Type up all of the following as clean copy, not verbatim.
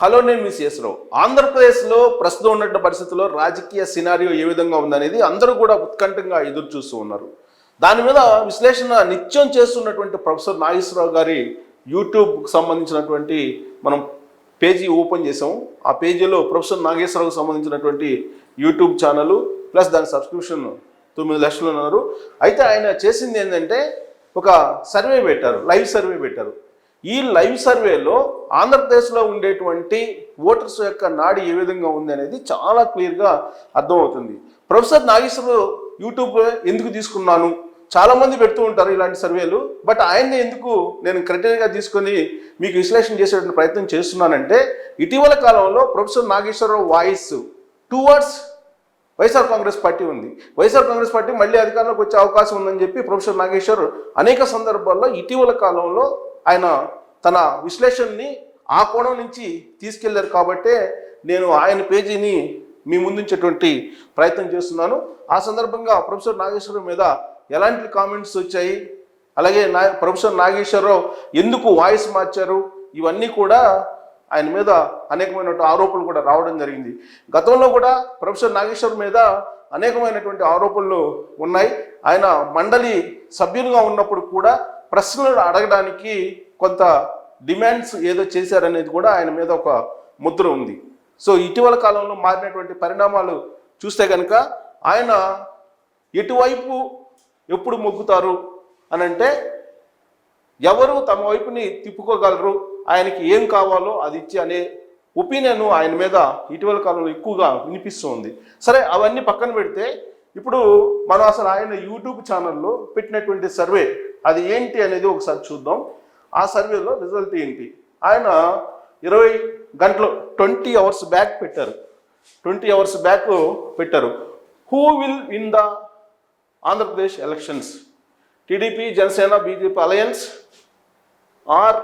Hello, నేను మీ CS రావు. ఆంధ్రప్రదేశ్లో ప్రస్తుతం ఉన్నటువంటి పరిస్థితుల్లో రాజకీయ సినారియో ఏ విధంగా ఉందనేది అందరూ కూడా ఉత్కంఠంగా ఎదురు చూస్తూ ఉన్నారు. దాని మీద విశ్లేషణ నిత్యం చేస్తున్నటువంటి ప్రొఫెసర్ నాగేశ్వరరావు గారి యూట్యూబ్కి సంబంధించినటువంటి మనం పేజీ ఓపెన్ చేసాం. ఆ పేజీలో ప్రొఫెసర్ నాగేశ్వరరావుకి సంబంధించినటువంటి యూట్యూబ్ ఛానల్ ప్లస్ దాని సబ్స్క్రిప్షన్ 9 లక్షలు ఉన్నారు. అయితే ఆయన చేసింది ఏంటంటే ఒక సర్వే పెట్టారు, లైవ్ సర్వే పెట్టారు. ఈ లైవ్ సర్వేలో ఆంధ్రప్రదేశ్లో ఉండేటువంటి ఓటర్స్ యొక్క నాడి ఏ విధంగా ఉంది అనేది చాలా క్లియర్గా అర్థమవుతుంది. ప్రొఫెసర్ నాగేశ్వరరావు యూట్యూబ్ ఎందుకు తీసుకున్నాను, చాలామంది పెడుతూ ఉంటారు ఇలాంటి సర్వేలు, బట్ ఆయన్ని ఎందుకు నేను క్రైటీరియాగా తీసుకొని మీకు విశ్లేషణ చేసేటువంటి ప్రయత్నం చేస్తున్నానంటే, ఇటీవల కాలంలో professor Nageswararao voice towards YSR Congress party ఉంది. వైఎస్ఆర్ కాంగ్రెస్ పార్టీ మళ్ళీ అధికారంలోకి వచ్చే అవకాశం ఉందని చెప్పి ప్రొఫెసర్ నాగేశ్వర్ అనేక సందర్భాల్లో ఇటీవల కాలంలో ఆయన తన విశ్లేషణని ఆ కోణం నుంచి తీసుకెళ్లారు. కాబట్టే నేను ఆయన పేజీని మీ ముందుంచేటువంటి ప్రయత్నం చేస్తున్నాను. ఆ సందర్భంగా ప్రొఫెసర్ నాగేశ్వరరావు మీద ఎలాంటి కామెంట్స్ వచ్చాయి, అలాగే ప్రొఫెసర్ నాగేశ్వరరావు ఎందుకు వాయిస్ మార్చారు, ఇవన్నీ కూడా ఆయన మీద అనేకమైనటువంటి ఆరోపణలు కూడా రావడం జరిగింది. గతంలో కూడా ప్రొఫెసర్ నాగేశ్వర్ మీద అనేకమైనటువంటి ఆరోపణలు ఉన్నాయి. ఆయన మండలి సభ్యులుగా ఉన్నప్పుడు కూడా ప్రశ్నలు అడగడానికి కొంత డిమాండ్స్ ఏదో చేశారనేది కూడా ఆయన మీద ఒక ముద్ర ఉంది. సో ఇటీవల కాలంలో మారినటువంటి పరిణామాలు చూస్తే కనుక ఆయన ఎటువైపు ఎప్పుడు మొగ్గుతారు అని అంటే, ఎవరు తమ వైపుని తిప్పుకోగలరు, ఆయనకి ఏం కావాలో అది ఇచ్చి అనే ఒపీనియన్ ఆయన మీద ఇటీవల కాలంలో ఎక్కువగా వినిపిస్తుంది. సరే, అవన్నీ పక్కన పెడితే ఇప్పుడు మనం అసలు ఆయన యూట్యూబ్ ఛానల్లో పెట్టినటువంటి సర్వే అది ఏంటి అనేది ఒకసారి చూద్దాం. ఆ సర్వేలో రిజల్ట్ ఏంటి? ఆయన 20 గంటలు 20 అవర్స్ బ్యాక్ పెట్టారు. 20 అవర్స్ బ్యాక్ పెట్టారు. Who will win the Andhra Pradesh elections? TDP, Janasena, BJP alliance, or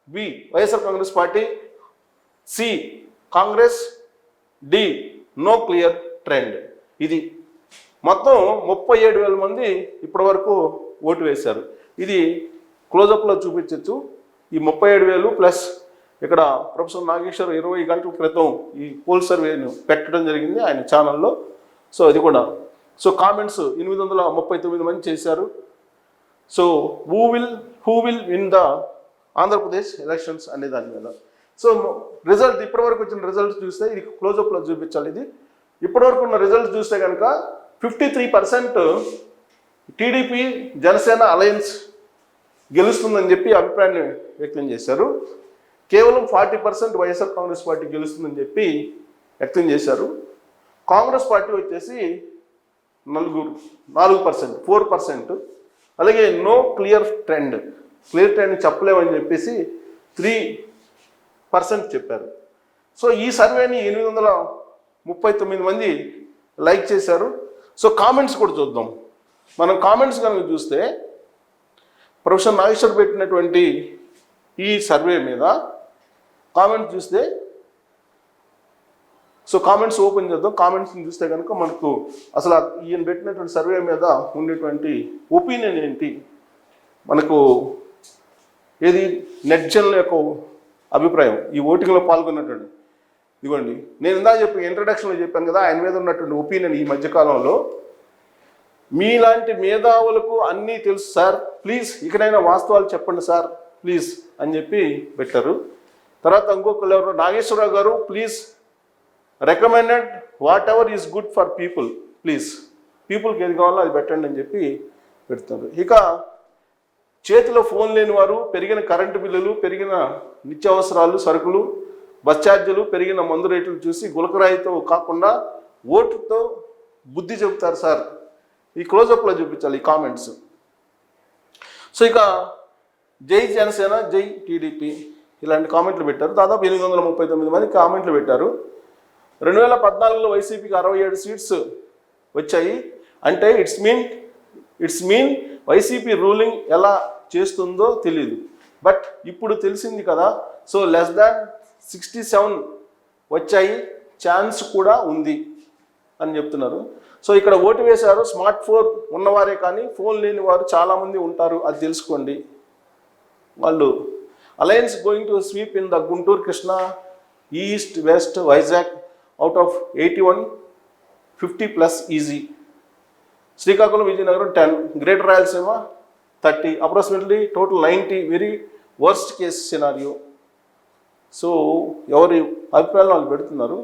B YSR Congress party, C Congress, D no clear trend. ఇది మొత్తం 37,000 మంది ఇప్పటి వరకు ఓటు వేశారు. ఇది క్లోజప్లో చూపించవచ్చు. ఈ 37,000 ప్లస్ ఇక్కడ ప్రొఫెసర్ నాగేశ్వర్ 20 గంటల క్రితం ఈ పోల్ సర్వేను పెట్టడం జరిగింది ఆయన ఛానల్లో. సో అది కూడా. సో కామెంట్స్ 839 మంది చేశారు. So who will win the Andhra Pradesh elections అనే దాని మీద. సో రిజల్ట్ ఇప్పటివరకు వచ్చిన రిజల్ట్స్ చూస్తే ఇది క్లోజప్లో చూపించాలి. ఇది ఇప్పటివరకు ఉన్న రిజల్ట్స్ చూస్తే కనుక 53% టీడీపీ, జనసేన అలయన్స్ గెలుస్తుందని చెప్పి అభిప్రాయాన్ని వ్యక్తం చేశారు. కేవలం 40% వైఎస్ఆర్ కాంగ్రెస్ పార్టీ గెలుస్తుందని చెప్పి వ్యక్తం చేశారు. కాంగ్రెస్ పార్టీ వచ్చేసి 4%, 4%. అలాగే నో క్లియర్ ట్రెండ్ చెప్పలేమని చెప్పేసి 3% చెప్పారు. సో ఈ సర్వేని 839 మంది లైక్ చేశారు. సో కామెంట్స్ కూడా చూద్దాం. మనం కామెంట్స్ కనుక చూస్తే ప్రొఫెసర్ నాగేశ్వర్ పెట్టినటువంటి ఈ సర్వే మీద కామెంట్స్ చూస్తే, సో కామెంట్స్ ఓపెన్ చేద్దాం. కామెంట్స్ని చూస్తే కనుక మనకు అసలు ఈయన పెట్టినటువంటి సర్వే మీద ఉండేటువంటి ఒపీనియన్ ఏంటి, మనకు ఏది నెట్జన్ల యొక్క అభిప్రాయం ఈ ఓటింగ్లో పాల్గొన్నటువంటి. ఇదిగోండి, నేను ఇందాక ఇంట్రడక్షన్లో చెప్పాను కదా ఆయన మీద ఉన్నటువంటి ఒపీనియన్. ఈ మధ్యకాలంలో మీలాంటి మేధావులకు అన్నీ తెలుసు సార్, ప్లీజ్ ఇకనైనా వాస్తవాలు చెప్పండి సార్ ప్లీజ్ అని చెప్పి పెట్టారు. తర్వాత ఇంకొకరు ఎవరు, నాగేశ్వరరావు గారు please recommended what ever is good for people, please పీపుల్కి ఏది కావాలో అది పెట్టండి అని చెప్పి పెడతారు. ఇక చేతిలో ఫోన్ లేని వారు, పెరిగిన కరెంటు బిల్లులు, పెరిగిన నిత్యావసరాలు, సరుకులు, బస్ ఛార్జీలు, పెరిగిన మందు రేట్లు చూసి గులకరాయితో కాకుండా ఓటుతో బుద్ధి చెబుతారు సార్. ఈ క్లోజప్లో చూపించాలి ఈ కామెంట్స్. సో ఇక జై జనసేన, జై టీడీపీ ఇలాంటి కామెంట్లు పెట్టారు. దాదాపు 839 మంది కామెంట్లు పెట్టారు. 2014లో వైసీపీకి 67 సీట్స్ వచ్చాయి. అంటే ఇట్స్ మీన్ వైసీపీ రూలింగ్ ఎలా చేస్తుందో తెలియదు. బట్ ఇప్పుడు తెలిసింది కదా, సో లెస్ దాన్ 67 వచ్చాయి, ఛాన్స్ కూడా ఉంది అని చెప్తున్నారు. సో ఇక్కడ ఓటు వేశారు స్మార్ట్ ఫోన్ ఉన్నవారే, కానీ ఫోన్ లేని వారు చాలామంది ఉంటారు, అది తెలుసుకోండి. వాళ్ళు alliance going to sweep in the Guntur, Krishna, east west Vizag out of 81 50+ easy. Srikakulam Vizianagaram 10, greater Rayalaseema 30, approximately total 90 very worst case scenario. So ఎవరి అభిప్రాయాలు వాళ్ళు పెడుతున్నారు.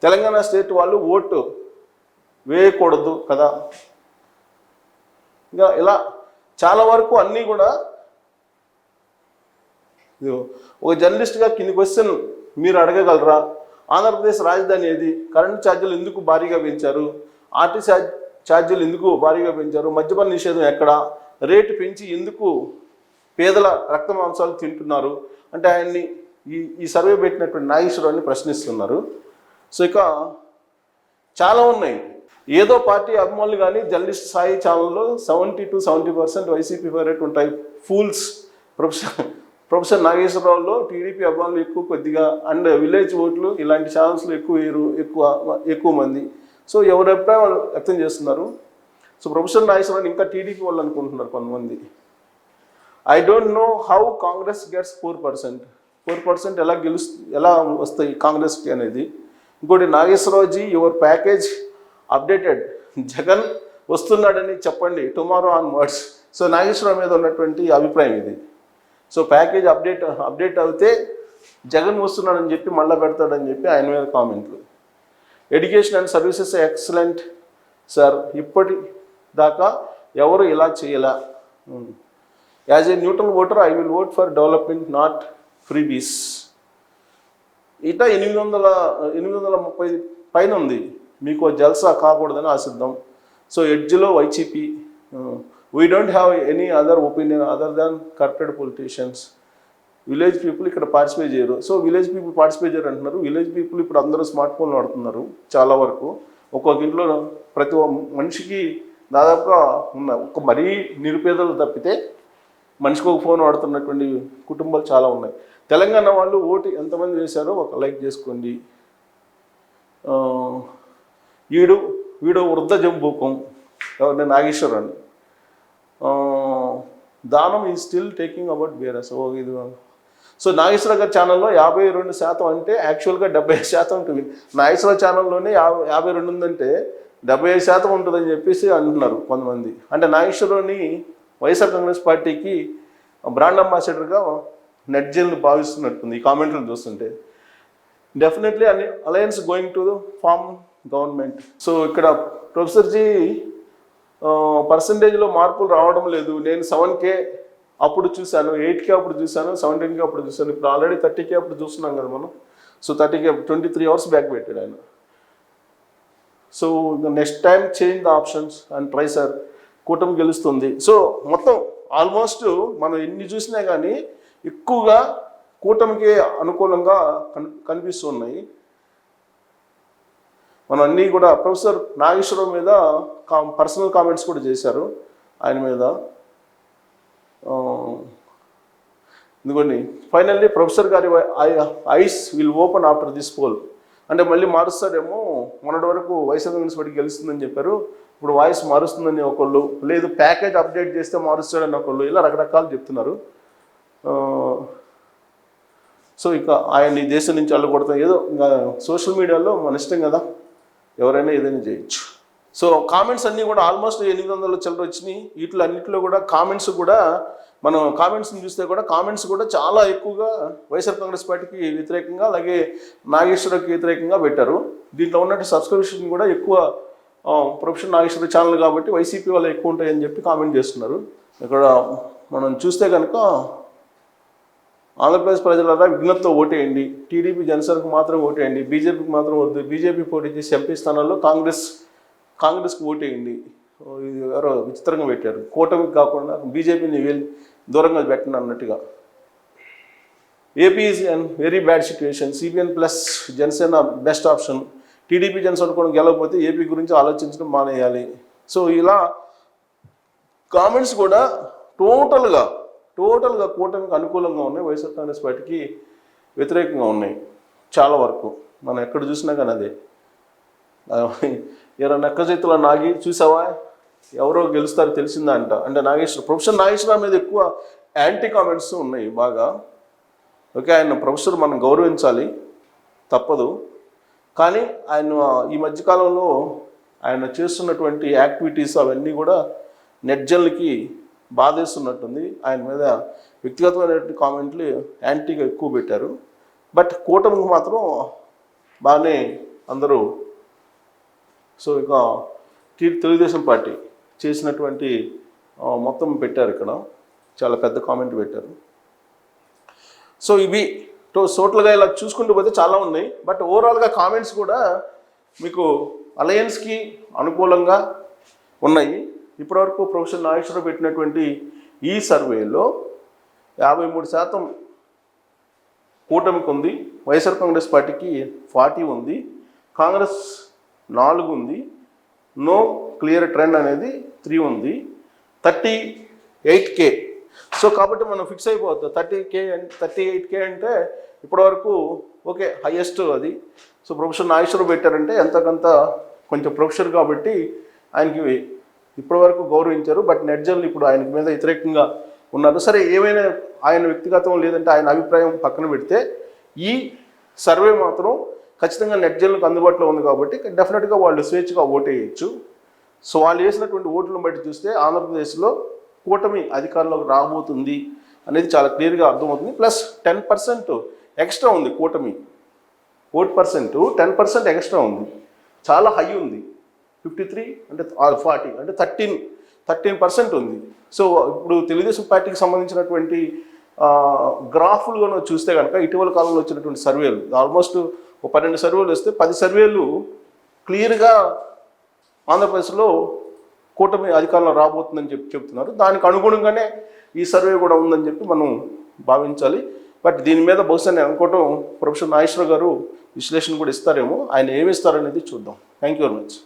తెలంగాణ స్టేట్ వాళ్ళు ఓటు వేయకూడదు కదా, ఇంకా ఇలా చాలా వరకు అన్నీ కూడా. ఒక జర్నలిస్ట్గా కింది క్వశ్చన్ మీరు అడగగలరా? ఆంధ్రప్రదేశ్ రాజధాని ఏది? కరెంట్ ఛార్జీలు ఎందుకు భారీగా పెంచారు? ఆర్టీసీ ఛార్జీలు ఎందుకు భారీగా పెంచారు? మద్యపాన నిషేధం ఎక్కడ? రేటు పెంచి ఎందుకు పేదల రక్త మాంసాలు తింటున్నారు అంటే ఆయన్ని ఈ సర్వే పెట్టినటువంటి నాగేశ్వరరావుని ప్రశ్నిస్తున్నారు. సో ఇక చాలా ఉన్నాయి. ఏదో పార్టీ అభిమానులు కానీ జర్నలిస్ట్ స్థాయి ఛానల్లో 70 to 70% వైసీపీ ఫేవరెట్ ఉంటాయి. ఫూల్స్. ప్రొఫెసర్ నాగేశ్వరరావులో టీడీపీ అభిమానులు ఎక్కువ కొద్దిగా, అండ్ విలేజ్ ఓట్లు ఇలాంటి ఛానల్స్లో ఎక్కువ మంది. సో ఎవరి అభిప్రాయం వాళ్ళు వ్యక్తం చేస్తున్నారు. సో ప్రొఫెసర్ నాగేశ్వరరావు ఇంకా టీడీపీ వాళ్ళు అనుకుంటున్నారు కొంతమంది. I don't know how Congress gets 4% ఎలా వస్తాయి కాంగ్రెస్కి అనేది. ఇంకోటి, నాగేశ్వరరావుజీ యువర్ ప్యాకేజ్ అప్డేటెడ్, జగన్ వస్తున్నాడని చెప్పండి టుమారో ఆన్వర్డ్స్. సో నాగేశ్వరరావు మీద ఉన్నటువంటి అభిప్రాయం ఇది. సో ప్యాకేజ్ అప్డేట్ అవుతే జగన్ వస్తున్నాడని చెప్పి మళ్ళీ పెడతాడని చెప్పి ఆయన మీద కామెంట్లు. Education and services excellent sir, ఇప్పటి దాకా ఎవరు ఇలా చేయలే. As a neutral voter I will vote for development not freebies. ఇట 830 పైన ఉంది. మీకు జల్సా కాకూడదని ఆశిద్దాం. సో ఎడ్జ్లో YCP. We don't have any other opinion other than corrupted politicians. Village people ఇక్కడ పార్టిసిపేట్ చేయరు. సో విలేజ్ పీపుల్ పార్టిసిపేట్ చేయరు అంటున్నారు. విలేజ్ పీపుల్ ఇప్పుడు అందరూ స్మార్ట్ ఫోన్లు వాడుతున్నారు చాలా వరకు. ఒక్కొక్క ఇంట్లో ప్రతి మనిషికి దాదాపుగా ఒక మరీ నిరుపేదలు తప్పితే మనిషికి ఒక ఫోన్ వాడుతున్నటువంటి కుటుంబాలు చాలా ఉన్నాయి. తెలంగాణ వాళ్ళు ఓటు ఎంతమంది వేశారో ఒక లైక్ చేసుకోండి. వీడు వృద్ధ జంబూకం ఎవరిని నాగేశ్వరరావు. దానం ఈ స్టిల్ టేకింగ్ అబౌట్ బేరస్. ఇది సో నాగేశ్వర గారి ఛానల్లో 52% అంటే యాక్చువల్గా 75% ఉంటుంది. నాగేశ్వర ఛానల్లోనే 52 ఉందంటే 75% ఉంటుందని చెప్పేసి అంటున్నారు కొంతమంది. అంటే నాగేశ్వరరావుని వైఎస్ఆర్ కాంగ్రెస్ పార్టీకి బ్రాండ్ అంబాసిడర్గా నెట్జన్లు భావిస్తున్నట్టుంది ఈ కామెంట్లు చూస్తుంటే. Definitely alliance going to form government. So ఇక్కడ ప్రొఫెసర్జీ పర్సంటేజ్లో మార్పులు రావడం లేదు. నేను 7K అప్పుడు చూశాను, 8K అప్పుడు చూశాను, 17K అప్పుడు చూశాను. ఇప్పుడు ఆల్రెడీ 30K అప్పుడు చూస్తున్నాం కదా మనం. సో 30K 23 hours బ్యాక్ పెట్టాడు ఆయన. So next time change the options and try sir. కూటమి గెలుస్తుంది. సో మొత్తం ఆల్మోస్ట్ మనం ఎన్ని చూసినా కానీ ఎక్కువగా కూటమికి అనుకూలంగా కనిపిస్తున్నాయి. మనం అన్నీ కూడా ప్రొఫెసర్ నాగేశ్వరరావు మీద పర్సనల్ కామెంట్స్ కూడా చేశారు ఆయన మీద. ఎందుకండి ఫైనల్లీ ప్రొఫెసర్ గారి eyes will open after this poll. అంటే మళ్ళీ మారుస్తాడేమో. మొన్నటి వరకు వైఎస్ఆర్ కాంగ్రెస్ పార్టీ గెలుస్తుందని చెప్పారు, ఇప్పుడు వాయిస్ మారుస్తుందని ఒకళ్ళు, లేదు ప్యాకేజ్ అప్డేట్ చేస్తే మారుస్తాడని ఒకళ్ళు, ఇలా రకరకాలు చెప్తున్నారు. సో ఇక ఆయన ఈ దేశం నుంచి అల్లగొడతాం. ఏదో ఇంకా సోషల్ మీడియాలో మన ఇష్టం కదా, ఎవరైనా ఏదైనా చేయొచ్చు. సో కామెంట్స్ అన్నీ కూడా ఆల్మోస్ట్ 800 చిల్లర వచ్చినాయి. వీటిలో అన్నింటిలో కూడా కామెంట్స్ కూడా మనం కామెంట్స్ని చూస్తే కూడా కామెంట్స్ కూడా చాలా ఎక్కువగా వైఎస్ఆర్ కాంగ్రెస్ పార్టీకి వ్యతిరేకంగా, అలాగే నాగేశ్వరకి వ్యతిరేకంగా పెట్టారు. దీంట్లో ఉన్నట్టు సబ్స్క్రిప్షన్ కూడా ఎక్కువ ప్రొఫెసర్ నాగేశ్వర ఛానల్ కాబట్టి వైసీపీ వాళ్ళు ఎక్కువ ఉంటాయని చెప్పి కామెంట్ చేస్తున్నారు. ఇక్కడ మనం చూస్తే కనుక ఆంధ్రప్రదేశ్ ప్రజలారా విజ్ఞప్తితో ఓటేయండి, టీడీపీ జనసేనకు మాత్రం ఓటేయండి, బీజేపీకి మాత్రం వద్దు. బీజేపీ పోటీ చేసి ఎంపీ స్థానాల్లో కాంగ్రెస్కి ఓటేయండి. ఇది ఎవరో విచిత్రంగా పెట్టారు, కూటమికి కాకుండా బీజేపీని దూరంగా పెట్టండి అన్నట్టుగా. AP is an very bad situation. CPN plus Janasena best option. TDP Janasena కూడా గెలవకపోతే ఏపీ గురించి ఆలోచించడం మానేయాలి. సో ఇలా కామెంట్స్ కూడా టోటల్గా కూటమికి అనుకూలంగా ఉన్నాయి, వైఎస్ఆర్ కాంగ్రెస్ పార్టీకి వ్యతిరేకంగా ఉన్నాయి చాలా వరకు. మనం ఎక్కడ చూసినా కానీ అదే. నక్క చేతుల నాగి చూసావా ఎవరో గెలుస్తారో తెలిసిందా అంట. అంటే ప్రొఫెసర్ నాగేశ్వరరావు మీద ఎక్కువ యాంటీ కామెంట్స్ ఉన్నాయి బాగా. ఓకే, ఆయన ప్రొఫెసర్ మనం గౌరవించాలి. తప్పదు. కానీ ఆయన ఈ మధ్యకాలంలో ఆయన చేస్తున్నటువంటి యాక్టివిటీస్ అవన్నీ కూడా నెట్జన్లకి బాధేస్తున్నట్టుంది. ఆయన మీద వ్యక్తిగతమైనటువంటి కామెంట్లు యాంటీగా ఎక్కువ పెట్టారు. బట్ కూటమికి మాత్రం బాగానే అందరూ. సో ఇక తెలుగుదేశం పార్టీ చేసినటువంటి మొత్తం పెట్టారు, ఇక్కడ చాలా పెద్ద కామెంట్ పెట్టారు. సో ఇవి టోటల్గా ఇలా చూసుకుంటూ పోతే చాలా ఉన్నాయి. బట్ ఓవరాల్గా కామెంట్స్ కూడా మీకు అలయన్స్కి అనుకూలంగా ఉన్నాయి. ఇప్పటివరకు ప్రొఫెసర్ నాగేశ్వరరావు పెట్టినటువంటి ఈ సర్వేలో 53% కూటమికి ఉంది, వైఎస్ఆర్ కాంగ్రెస్ పార్టీకి 40 ఉంది, కాంగ్రెస్ 4 ఉంది, నో క్లియర్ ట్రెండ్ అనేది 3 ఉంది, 38K. సో కాబట్టి మనం ఫిక్స్ అయిపోతాం 38K అంటే ఇప్పటివరకు ఓకే హైయెస్ట్ అది. సో ప్రొఫెసర్ నాగేశ్వరరావు పెట్టారంటే ఎంతకంత కొంచెం ప్రొఫెసర్ కాబట్టి ఆయనకి ఇప్పటివరకు గౌరవించారు. బట్ నెట్జన్లు ఇప్పుడు ఆయన మీద వ్యతిరేకంగా ఉన్నారు. సరే ఏమైనా ఆయన వ్యక్తిగతం లేదంటే ఆయన అభిప్రాయం పక్కన పెడితే ఈ సర్వే మాత్రం ఖచ్చితంగా నెట్జన్లకు అందుబాటులో ఉంది కాబట్టి డెఫినెట్గా వాళ్ళు స్వేచ్ఛగా ఓటేయచ్చు. సో వాళ్ళు వేసినటువంటి ఓట్లను బట్టి చూస్తే ఆంధ్రప్రదేశ్లో కూటమి అధికారంలోకి రాబోతుంది అనేది చాలా క్లియర్గా అర్థమవుతుంది. ప్లస్ 10% ఎక్స్ట్రా ఉంది కూటమి ఓట్ పర్సెంట్ 10% ఎక్స్ట్రా ఉంది, చాలా హై ఉంది. 53 అంటే 40 అంటే 13% ఉంది. సో ఇప్పుడు తెలుగుదేశం పార్టీకి సంబంధించినటువంటి గ్రాఫ్లు కనుక చూస్తే కనుక ఇటీవల కాలంలో వచ్చినటువంటి సర్వేలు ఆల్మోస్ట్ 12 సర్వేలు వస్తే 10 సర్వేలు క్లియర్గా ఆంధ్రప్రదేశ్లో కూటమి అధికారంలో రాబోతుందని చెప్తున్నారు. దానికి అనుగుణంగానే ఈ సర్వే కూడా ఉందని చెప్పి మనం భావించాలి. బట్ దీని మీద బహుశా నేను అనుకోవటం ప్రొఫెసర్ నాగేశ్వరరావు గారు విశ్లేషణ కూడా ఇస్తారేమో. ఆయన ఏమి ఇస్తారనేది చూద్దాం. Thank you very much.